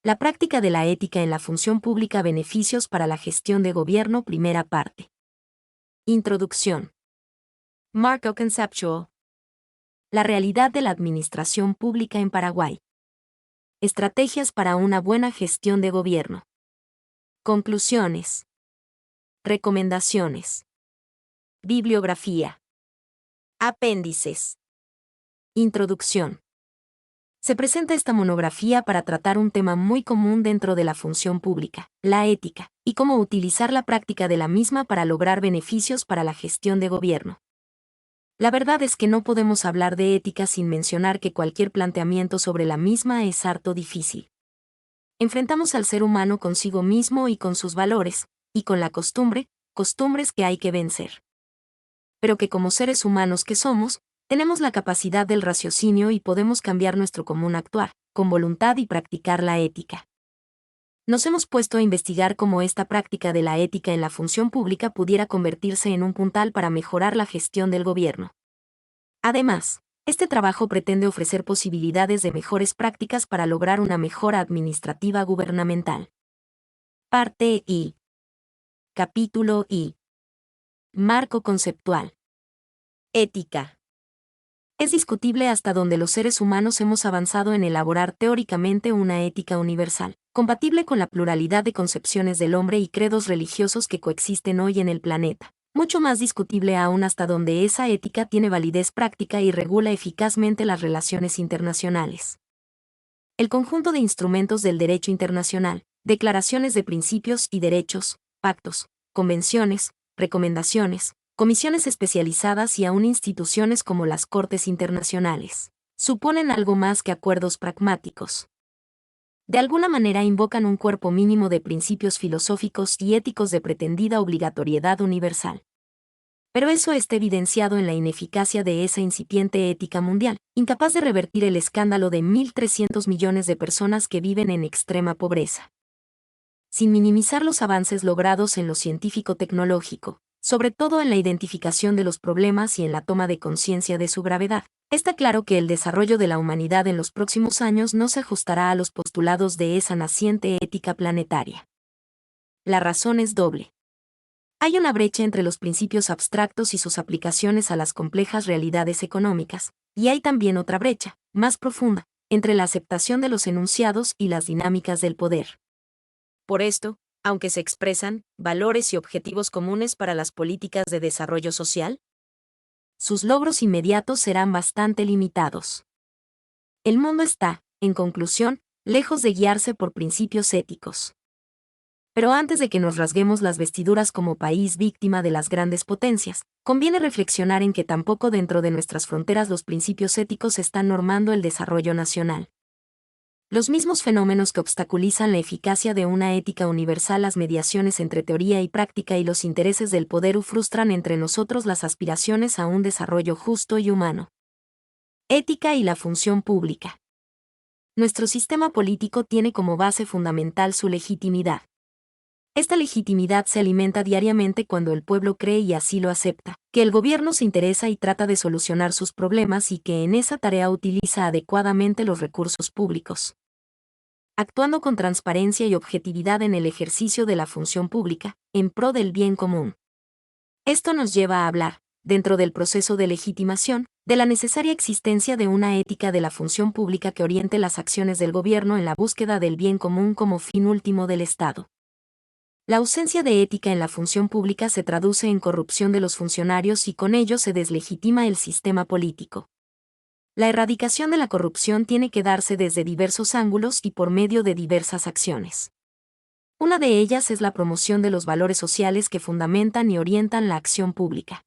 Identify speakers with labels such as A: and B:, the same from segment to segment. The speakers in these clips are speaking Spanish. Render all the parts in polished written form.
A: La práctica de la ética en la función pública. Beneficios para la gestión de gobierno. Primera parte. Introducción. Marco conceptual. La realidad de la administración pública en Paraguay. Estrategias para una buena gestión de gobierno. Conclusiones. Recomendaciones. Bibliografía. Apéndices. Introducción. Se presenta esta monografía para tratar un tema muy común dentro de la función pública, la ética, y cómo utilizar la práctica de la misma para lograr beneficios para la gestión de gobierno. La verdad es que no podemos hablar de ética sin mencionar que cualquier planteamiento sobre la misma es harto difícil. Enfrentamos al ser humano consigo mismo y con sus valores, y con la costumbres que hay que vencer. Pero que como seres humanos que somos, tenemos la capacidad del raciocinio y podemos cambiar nuestro común actuar, con voluntad y practicar la ética. Nos hemos puesto a investigar cómo esta práctica de la ética en la función pública pudiera convertirse en un puntal para mejorar la gestión del gobierno. Además, este trabajo pretende ofrecer posibilidades de mejores prácticas para lograr una mejora administrativa gubernamental. Parte I. Capítulo I. Marco conceptual. Ética. Es discutible hasta dónde los seres humanos hemos avanzado en elaborar teóricamente una ética universal, compatible con la pluralidad de concepciones del hombre y credos religiosos que coexisten hoy en el planeta. Mucho más discutible aún hasta dónde esa ética tiene validez práctica y regula eficazmente las relaciones internacionales. El conjunto de instrumentos del derecho internacional, declaraciones de principios y derechos, pactos, convenciones, recomendaciones, comisiones especializadas y aún instituciones como las Cortes Internacionales, suponen algo más que acuerdos pragmáticos. De alguna manera invocan un cuerpo mínimo de principios filosóficos y éticos de pretendida obligatoriedad universal. Pero eso está evidenciado en la ineficacia de esa incipiente ética mundial, incapaz de revertir el escándalo de 1.300 millones de personas que viven en extrema pobreza. Sin minimizar los avances logrados en lo científico-tecnológico, sobre todo en la identificación de los problemas y en la toma de conciencia de su gravedad, está claro que el desarrollo de la humanidad en los próximos años no se ajustará a los postulados de esa naciente ética planetaria. La razón es doble. Hay una brecha entre los principios abstractos y sus aplicaciones a las complejas realidades económicas, y hay también otra brecha, más profunda, entre la aceptación de los enunciados y las dinámicas del poder. Por esto, aunque se expresan valores y objetivos comunes para las políticas de desarrollo social, sus logros inmediatos serán bastante limitados. El mundo está, en conclusión, lejos de guiarse por principios éticos. Pero antes de que nos rasguemos las vestiduras como país víctima de las grandes potencias, conviene reflexionar en que tampoco dentro de nuestras fronteras los principios éticos están normando el desarrollo nacional. Los mismos fenómenos que obstaculizan la eficacia de una ética universal, las mediaciones entre teoría y práctica y los intereses del poder frustran entre nosotros las aspiraciones a un desarrollo justo y humano. Ética y la función pública. Nuestro sistema político tiene como base fundamental su legitimidad. Esta legitimidad se alimenta diariamente cuando el pueblo cree y así lo acepta, que el gobierno se interesa y trata de solucionar sus problemas y que en esa tarea utiliza adecuadamente los recursos públicos. Actuando con transparencia y objetividad en el ejercicio de la función pública, en pro del bien común. Esto nos lleva a hablar, dentro del proceso de legitimación, de la necesaria existencia de una ética de la función pública que oriente las acciones del gobierno en la búsqueda del bien común como fin último del Estado. La ausencia de ética en la función pública se traduce en corrupción de los funcionarios y con ello se deslegitima el sistema político. La erradicación de la corrupción tiene que darse desde diversos ángulos y por medio de diversas acciones. Una de ellas es la promoción de los valores sociales que fundamentan y orientan la acción pública.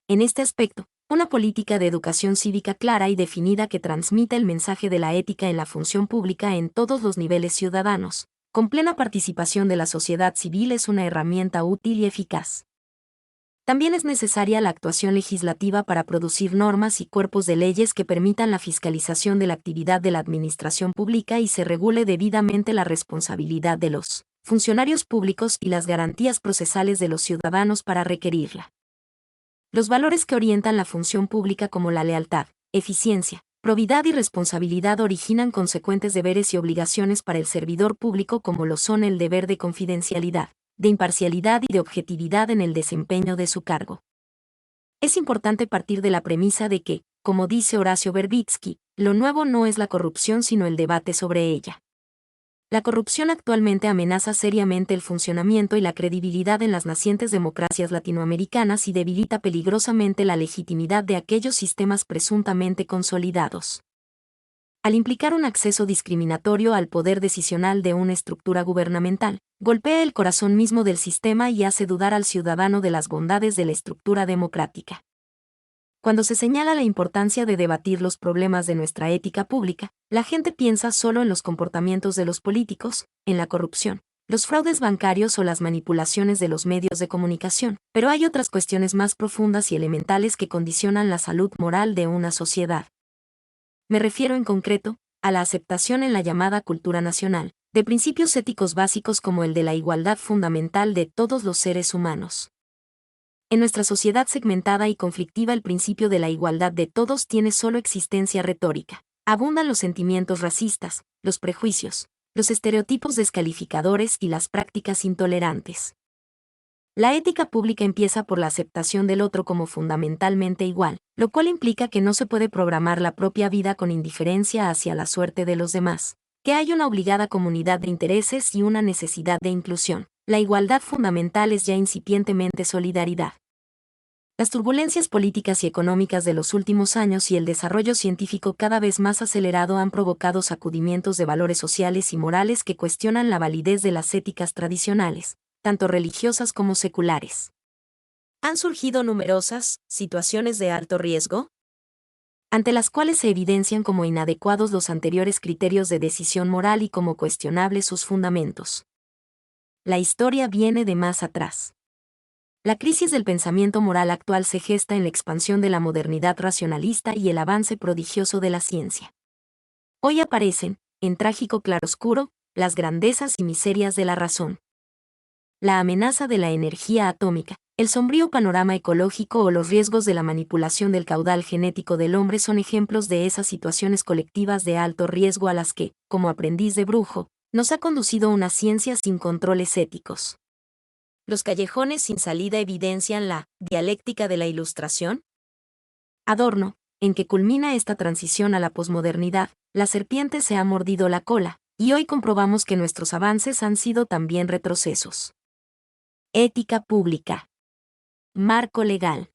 A: En este aspecto, una política de educación cívica clara y definida que transmita el mensaje de la ética en la función pública en todos los niveles ciudadanos, con plena participación de la sociedad civil, es una herramienta útil y eficaz. También es necesaria la actuación legislativa para producir normas y cuerpos de leyes que permitan la fiscalización de la actividad de la administración pública y se regule debidamente la responsabilidad de los funcionarios públicos y las garantías procesales de los ciudadanos para requerirla. Los valores que orientan la función pública como la lealtad, eficiencia, Probidad y responsabilidad originan consecuentes deberes y obligaciones para el servidor público como lo son el deber de confidencialidad, de imparcialidad y de objetividad en el desempeño de su cargo. Es importante partir de la premisa de que, como dice Horacio Verbitsky, lo nuevo no es la corrupción sino el debate sobre ella. La corrupción actualmente amenaza seriamente el funcionamiento y la credibilidad en las nacientes democracias latinoamericanas y debilita peligrosamente la legitimidad de aquellos sistemas presuntamente consolidados. Al implicar un acceso discriminatorio al poder decisional de una estructura gubernamental, golpea el corazón mismo del sistema y hace dudar al ciudadano de las bondades de la estructura democrática. Cuando se señala la importancia de debatir los problemas de nuestra ética pública, la gente piensa solo en los comportamientos de los políticos, en la corrupción, los fraudes bancarios o las manipulaciones de los medios de comunicación, pero hay otras cuestiones más profundas y elementales que condicionan la salud moral de una sociedad. Me refiero en concreto a la aceptación en la llamada cultura nacional, de principios éticos básicos como el de la igualdad fundamental de todos los seres humanos. En nuestra sociedad segmentada y conflictiva, el principio de la igualdad de todos tiene solo existencia retórica. Abundan los sentimientos racistas, los prejuicios, los estereotipos descalificadores y las prácticas intolerantes. La ética pública empieza por la aceptación del otro como fundamentalmente igual, lo cual implica que no se puede programar la propia vida con indiferencia hacia la suerte de los demás, que hay una obligada comunidad de intereses y una necesidad de inclusión. La igualdad fundamental es ya incipientemente solidaridad. Las turbulencias políticas y económicas de los últimos años y el desarrollo científico cada vez más acelerado han provocado sacudimientos de valores sociales y morales que cuestionan la validez de las éticas tradicionales, tanto religiosas como seculares. ¿Han surgido numerosas situaciones de alto riesgo? Ante las cuales se evidencian como inadecuados los anteriores criterios de decisión moral y como cuestionables sus fundamentos. La historia viene de más atrás. La crisis del pensamiento moral actual se gesta en la expansión de la modernidad racionalista y el avance prodigioso de la ciencia. Hoy aparecen, en trágico claroscuro, las grandezas y miserias de la razón. La amenaza de la energía atómica, el sombrío panorama ecológico o los riesgos de la manipulación del caudal genético del hombre son ejemplos de esas situaciones colectivas de alto riesgo a las que, como aprendiz de brujo, nos ha conducido una ciencia sin controles éticos. ¿Los callejones sin salida evidencian la dialéctica de la Ilustración? Adorno, en que culmina esta transición a la posmodernidad, la serpiente se ha mordido la cola, y hoy comprobamos que nuestros avances han sido también retrocesos. Ética pública. Marco legal.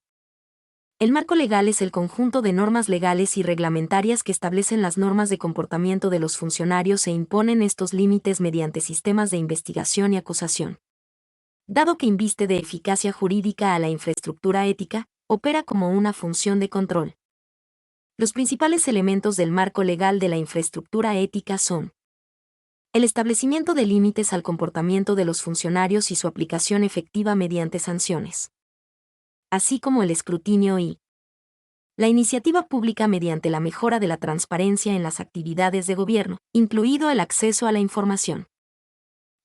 A: El marco legal es el conjunto de normas legales y reglamentarias que establecen las normas de comportamiento de los funcionarios e imponen estos límites mediante sistemas de investigación y acusación. Dado que inviste de eficacia jurídica a la infraestructura ética, opera como una función de control. Los principales elementos del marco legal de la infraestructura ética son el establecimiento de límites al comportamiento de los funcionarios y su aplicación efectiva mediante sanciones, así como el escrutinio y la iniciativa pública mediante la mejora de la transparencia en las actividades de gobierno, incluido el acceso a la información.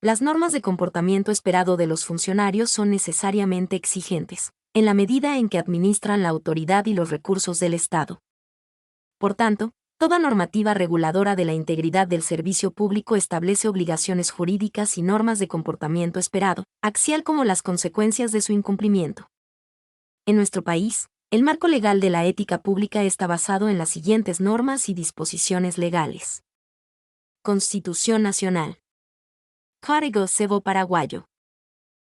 A: Las normas de comportamiento esperado de los funcionarios son necesariamente exigentes, en la medida en que administran la autoridad y los recursos del Estado. Por tanto, toda normativa reguladora de la integridad del servicio público establece obligaciones jurídicas y normas de comportamiento esperado, axial como las consecuencias de su incumplimiento. En nuestro país, el marco legal de la ética pública está basado en las siguientes normas y disposiciones legales. Constitución Nacional. Código Civil Paraguayo.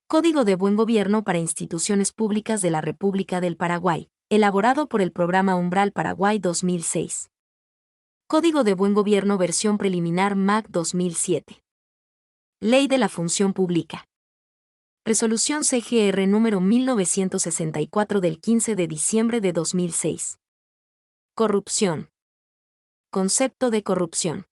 A: Código de Buen Gobierno para Instituciones Públicas de la República del Paraguay, elaborado por el Programa Umbral Paraguay 2006. Código de Buen Gobierno versión preliminar MAC 2007. Ley de la Función Pública. Resolución CGR número 1964 del 15 de diciembre de 2006. Corrupción. Concepto de corrupción.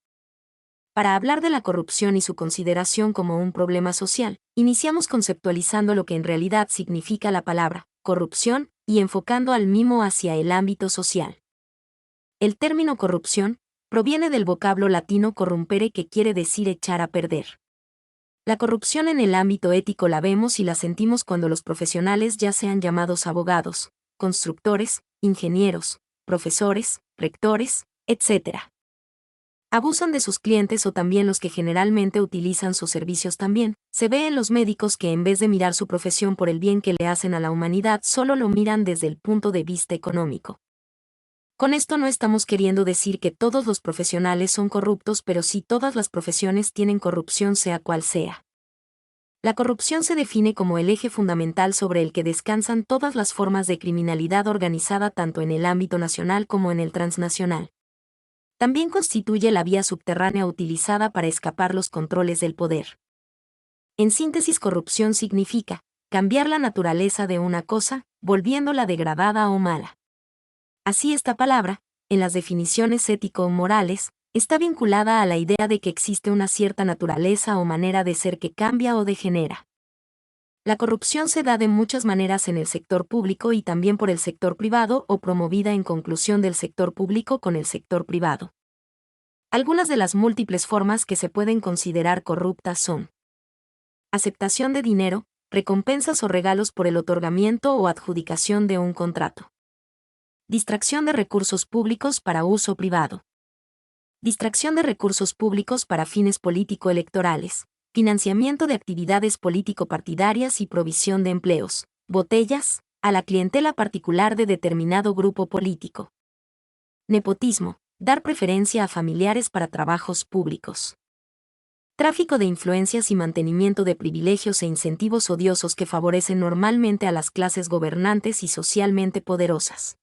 A: Para hablar de la corrupción y su consideración como un problema social, iniciamos conceptualizando lo que en realidad significa la palabra corrupción y enfocando al mismo hacia el ámbito social. El término corrupción proviene del vocablo latino corrumpere, que quiere decir echar a perder. La corrupción en el ámbito ético la vemos y la sentimos cuando los profesionales, ya sean llamados abogados, constructores, ingenieros, profesores, rectores, etc. Abusan de sus clientes o también los que generalmente utilizan sus servicios también. Se ve en los médicos que en vez de mirar su profesión por el bien que le hacen a la humanidad, solo lo miran desde el punto de vista económico. Con esto no estamos queriendo decir que todos los profesionales son corruptos, pero sí todas las profesiones tienen corrupción sea cual sea. La corrupción se define como el eje fundamental sobre el que descansan todas las formas de criminalidad organizada tanto en el ámbito nacional como en el transnacional. También constituye la vía subterránea utilizada para escapar los controles del poder. En síntesis, corrupción significa cambiar la naturaleza de una cosa, volviéndola degradada o mala. Así, esta palabra, en las definiciones ético-morales, está vinculada a la idea de que existe una cierta naturaleza o manera de ser que cambia o degenera. La corrupción se da de muchas maneras en el sector público y también por el sector privado o promovida en conclusión del sector público con el sector privado. Algunas de las múltiples formas que se pueden considerar corruptas son: aceptación de dinero, recompensas o regalos por el otorgamiento o adjudicación de un contrato. Distracción de recursos públicos para uso privado. Distracción de recursos públicos para fines político-electorales. Financiamiento de actividades político-partidarias y provisión de empleos, botellas, a la clientela particular de determinado grupo político. Nepotismo, dar preferencia a familiares para trabajos públicos. Tráfico de influencias y mantenimiento de privilegios e incentivos odiosos que favorecen normalmente a las clases gobernantes y socialmente poderosas.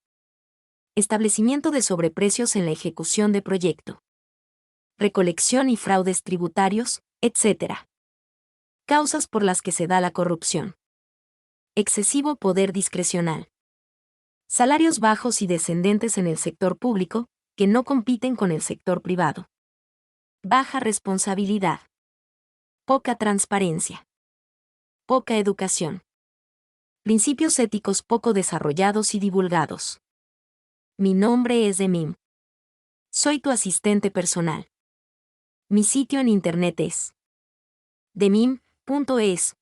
A: Establecimiento de sobreprecios en la ejecución de proyecto. Recolección y fraudes tributarios, etc. Causas por las que se da la corrupción. Excesivo poder discrecional. Salarios bajos y descendentes en el sector público, que no compiten con el sector privado. Baja responsabilidad. Poca transparencia. Poca educación. Principios éticos poco desarrollados y divulgados. Mi nombre es Demim. Soy tu asistente personal. Mi sitio en internet es demim.es.tl.